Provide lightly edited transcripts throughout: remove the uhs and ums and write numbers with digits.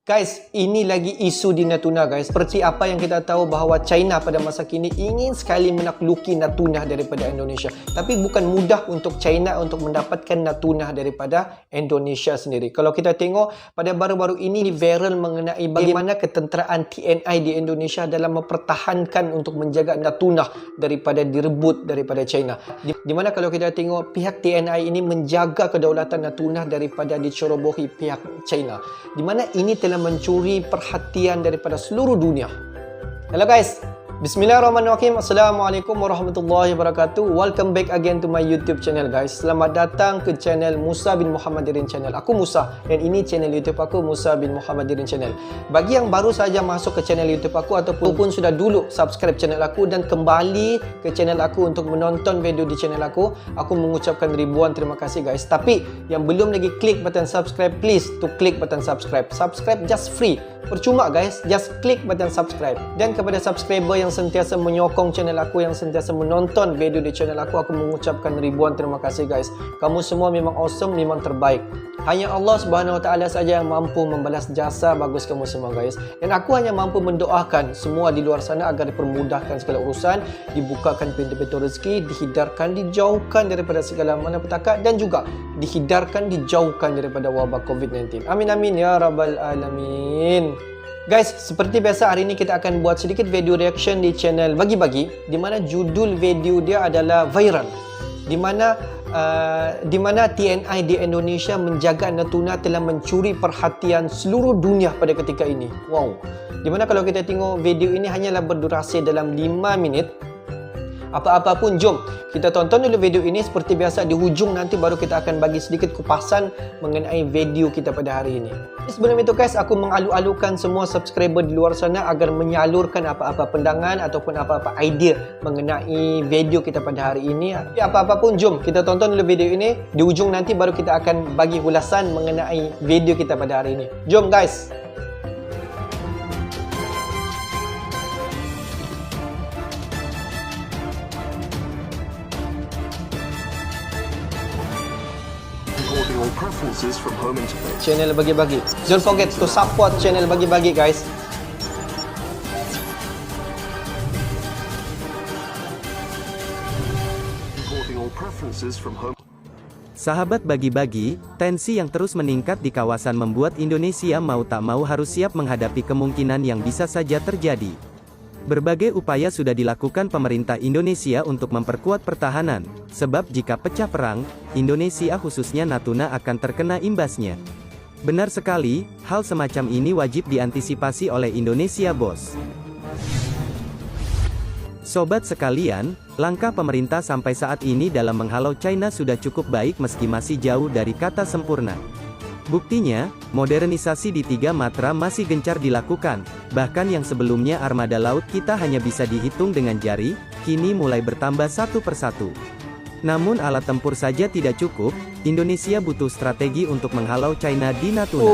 Guys, ini lagi isu di Natuna guys. Seperti apa yang kita tahu bahawa China pada masa kini ingin sekali menakluki Natuna daripada Indonesia. Tapi bukan mudah untuk China untuk mendapatkan Natuna daripada Indonesia sendiri. Kalau kita tengok pada baru-baru ini viral mengenai bagaimana ketenteraan TNI di Indonesia dalam mempertahankan untuk menjaga Natuna daripada direbut daripada China. Di mana kalau kita tengok pihak TNI ini menjaga kedaulatan Natuna daripada dicerobohi pihak China. Di mana ini telah mencuri perhatian daripada seluruh dunia. Hello guys, bismillahirrahmanirrahim. Assalamualaikum warahmatullahi wabarakatuh. Welcome back again to my YouTube channel guys. Selamat datang ke channel Musa bin Muhammadirin channel. Aku Musa dan ini channel YouTube aku, Musa bin Muhammadirin channel. Bagi yang baru saja masuk ke channel YouTube aku ataupun sudah dulu subscribe channel aku dan kembali ke channel aku untuk menonton video di channel aku mengucapkan ribuan terima kasih guys. Tapi yang belum lagi klik button subscribe, please to klik button subscribe. Subscribe just free. Percuma guys, just klik button subscribe. Dan kepada subscriber yang sentiasa menyokong channel aku, yang sentiasa menonton video di channel aku mengucapkan ribuan terima kasih guys. Kamu semua memang awesome, memang terbaik. Hanya Allah Subhanahu Wa Taala saja yang mampu membalas jasa bagus kamu semua guys. Dan aku hanya mampu mendoakan semua di luar sana agar dipermudahkan segala urusan, dibukakan pintu-pintu rezeki, dihidarkan, dijauhkan daripada segala malapetaka dan juga dihidarkan, dijauhkan daripada wabak COVID-19. Amin amin ya rabbal alamin. Guys, seperti biasa hari ini kita akan buat sedikit video reaction di channel Bagi-Bagi, di mana judul video dia adalah viral. Di mana TNI di Indonesia menjaga Natuna telah mencuri perhatian seluruh dunia pada ketika ini. Wow. Di mana kalau kita tengok video ini hanyalah berdurasi dalam 5 minit. Apa-apa pun, jom kita tonton dulu video ini. Seperti biasa di hujung nanti baru kita akan bagi sedikit kupasan mengenai video kita pada hari ini. Sebelum itu guys, aku mengalu-alukan semua subscriber di luar sana agar menyalurkan apa-apa pandangan ataupun apa-apa idea mengenai video kita pada hari ini. Apa-apa pun, jom kita tonton dulu video ini. Di hujung nanti baru kita akan bagi ulasan mengenai video kita pada hari ini. Jom guys. Channel Bagi-Bagi. Don't forget to support channel Bagi-Bagi guys. Sahabat Bagi-Bagi, tensi yang terus meningkat di kawasan membuat Indonesia mau tak mau harus siap menghadapi kemungkinan yang bisa saja terjadi. Berbagai upaya sudah dilakukan pemerintah Indonesia untuk memperkuat pertahanan, sebab jika pecah perang, Indonesia khususnya Natuna akan terkena imbasnya. Benar sekali, hal semacam ini wajib diantisipasi oleh Indonesia bos. Sobat sekalian, langkah pemerintah sampai saat ini dalam menghalau China sudah cukup baik meski masih jauh dari kata sempurna. Buktinya, modernisasi di 3 matra masih gencar dilakukan, bahkan yang sebelumnya armada laut kita hanya bisa dihitung dengan jari, kini mulai bertambah satu persatu. Namun alat tempur saja tidak cukup, Indonesia butuh strategi untuk menghalau China di Natuna.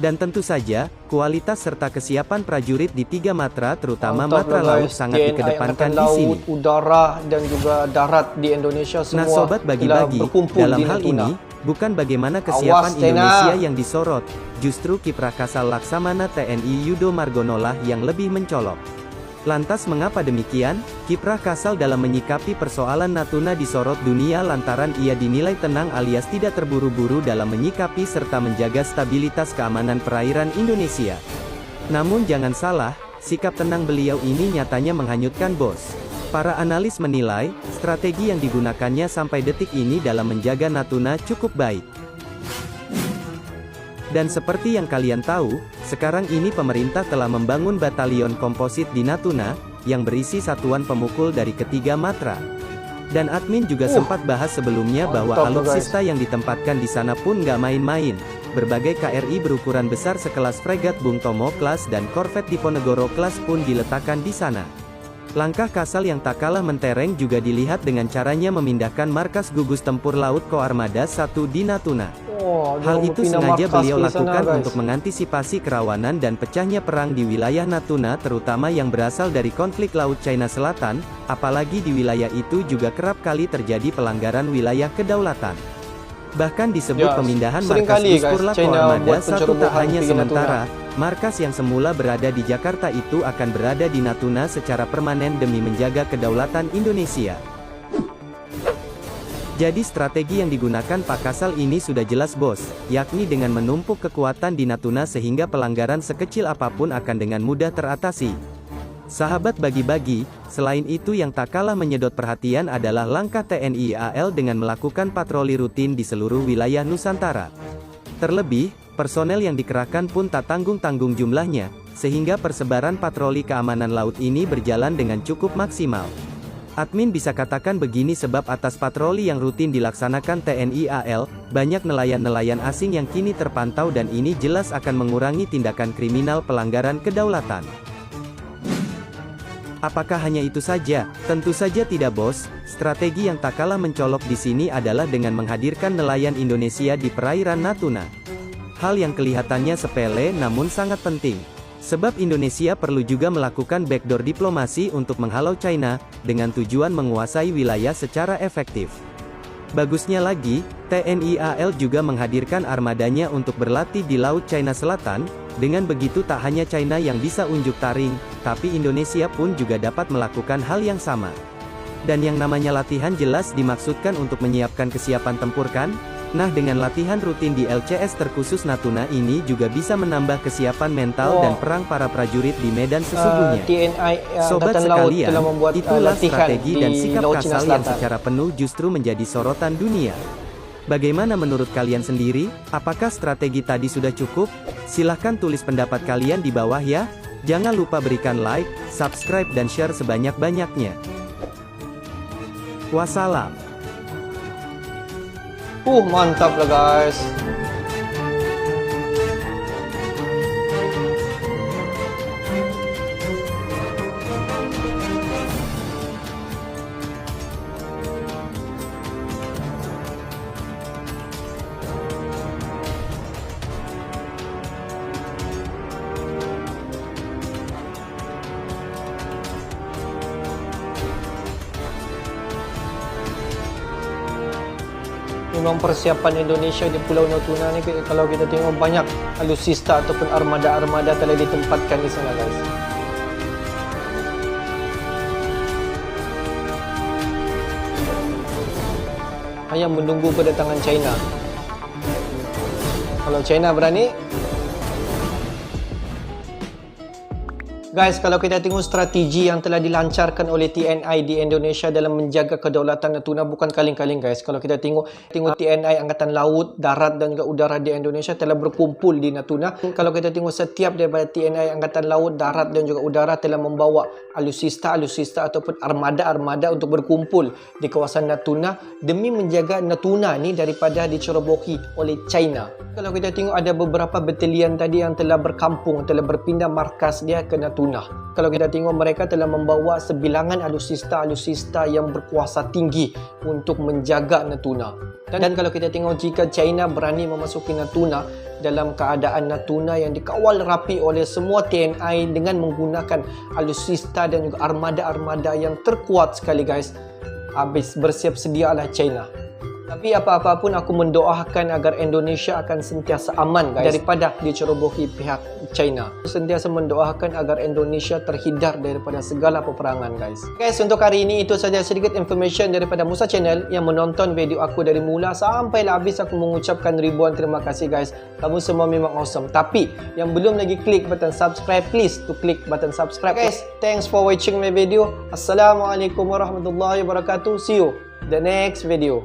Dan tentu saja, kualitas serta kesiapan prajurit di 3 matra terutama matra laut sangat dikedepankan di sini. Udara dan juga darat di Indonesia semua. Nah sobat Bagi-Bagi, dalam hal ini, bukan bagaimana kesiapan Indonesia yang disorot, justru kiprah Kasal Laksamana TNI Yudo Margono lah yang lebih mencolok. Lantas mengapa demikian? Kiprah Kasal dalam menyikapi persoalan Natuna disorot dunia lantaran ia dinilai tenang alias tidak terburu-buru dalam menyikapi serta menjaga stabilitas keamanan perairan Indonesia. Namun jangan salah, sikap tenang beliau ini nyatanya menghanyutkan bos. Para analis menilai, strategi yang digunakannya sampai detik ini dalam menjaga Natuna cukup baik. Dan seperti yang kalian tahu, sekarang ini pemerintah telah membangun batalion komposit di Natuna, yang berisi satuan pemukul dari ketiga matra. Dan admin juga sempat bahas sebelumnya bahwa alutsista yang ditempatkan di sana pun nggak main-main. Berbagai KRI berukuran besar sekelas fregat Bung Tomo kelas dan korvet Diponegoro kelas pun diletakkan di sana. Langkah Kasal yang tak kalah mentereng juga dilihat dengan caranya memindahkan markas gugus tempur laut Koarmada 1 di Natuna. Hal itu sengaja beliau lakukan untuk mengantisipasi kerawanan dan pecahnya perang di wilayah Natuna terutama yang berasal dari konflik Laut China Selatan, apalagi di wilayah itu juga kerap kali terjadi pelanggaran wilayah kedaulatan. Bahkan disebut pemindahan markas Guspur Lako Armada 1 tak hanya sementara, Markas yang semula berada di Jakarta itu akan berada di Natuna secara permanen demi menjaga kedaulatan Indonesia. Jadi strategi yang digunakan Pak Kasal ini sudah jelas bos, yakni dengan menumpuk kekuatan di Natuna sehingga pelanggaran sekecil apapun akan dengan mudah teratasi. Sahabat bagi-bagi, selain itu yang tak kalah menyedot perhatian adalah langkah TNI AL dengan melakukan patroli rutin di seluruh wilayah Nusantara. Terlebih, personel yang dikerahkan pun tak tanggung-tanggung jumlahnya, sehingga persebaran patroli keamanan laut ini berjalan dengan cukup maksimal. Admin bisa katakan begini sebab atas patroli yang rutin dilaksanakan TNI AL, banyak nelayan-nelayan asing yang kini terpantau dan ini jelas akan mengurangi tindakan kriminal pelanggaran kedaulatan. Apakah hanya itu saja? Tentu saja tidak bos, strategi yang tak kalah mencolok di sini adalah dengan menghadirkan nelayan Indonesia di perairan Natuna. Hal yang kelihatannya sepele namun sangat penting. Sebab Indonesia perlu juga melakukan backdoor diplomasi untuk menghalau China, dengan tujuan menguasai wilayah secara efektif. Bagusnya lagi, TNI AL juga menghadirkan armadanya untuk berlatih di Laut China Selatan, dengan begitu tak hanya China yang bisa unjuk taring, tapi Indonesia pun juga dapat melakukan hal yang sama. Dan yang namanya latihan jelas dimaksudkan untuk menyiapkan kesiapan tempur kan? Nah dengan latihan rutin di LCS terkhusus Natuna ini juga bisa menambah kesiapan mental dan perang para prajurit di medan sesungguhnya. Sobat sekalian, itulah strategi dan sikap Kasal yang secara penuh justru menjadi sorotan dunia. Bagaimana menurut kalian sendiri? Apakah strategi tadi sudah cukup? Silahkan tulis pendapat kalian di bawah ya. Jangan lupa berikan like, subscribe dan share sebanyak-banyaknya. Wassalam. Mantap lah guys. Memang persiapan Indonesia di Pulau Natuna ni kalau kita tengok banyak alutsista ataupun armada-armada telah ditempatkan di sana guys. Hanya menunggu kedatangan China. Kalau China berani, guys, kalau kita tengok strategi yang telah dilancarkan oleh TNI di Indonesia dalam menjaga kedaulatan Natuna bukan kaleng-kaleng guys. Kalau kita tengok TNI Angkatan Laut, Darat dan juga Udara di Indonesia telah berkumpul di Natuna. Kalau kita tengok setiap daripada TNI Angkatan Laut, Darat dan juga Udara telah membawa alutsista ataupun armada untuk berkumpul di kawasan Natuna demi menjaga Natuna ni daripada dicerobohi oleh China. Kalau kita tengok ada beberapa batalion tadi yang telah berkampung, telah berpindah markas dia ke Natuna. Kalau kita tengok mereka telah membawa sebilangan alutsista yang berkuasa tinggi untuk menjaga Natuna. Dan kalau kita tengok jika China berani memasuki Natuna dalam keadaan Natuna yang dikawal rapi oleh semua TNI dengan menggunakan alutsista dan juga armada-armada yang terkuat sekali guys, habis bersiap sedialah China. Tapi apa-apa pun aku mendoakan agar Indonesia akan sentiasa aman guys daripada dicerobohi pihak China. Sentiasa mendoakan agar Indonesia terhindar daripada segala peperangan guys. Guys, untuk hari ini itu saja sedikit information daripada Musa Channel. Yang menonton video aku dari mula sampai habis aku mengucapkan ribuan terima kasih guys. Kamu semua memang awesome. Tapi yang belum lagi klik button subscribe, please to click button subscribe guys. Thanks for watching my video. Assalamualaikum warahmatullahi wabarakatuh. See you the next video.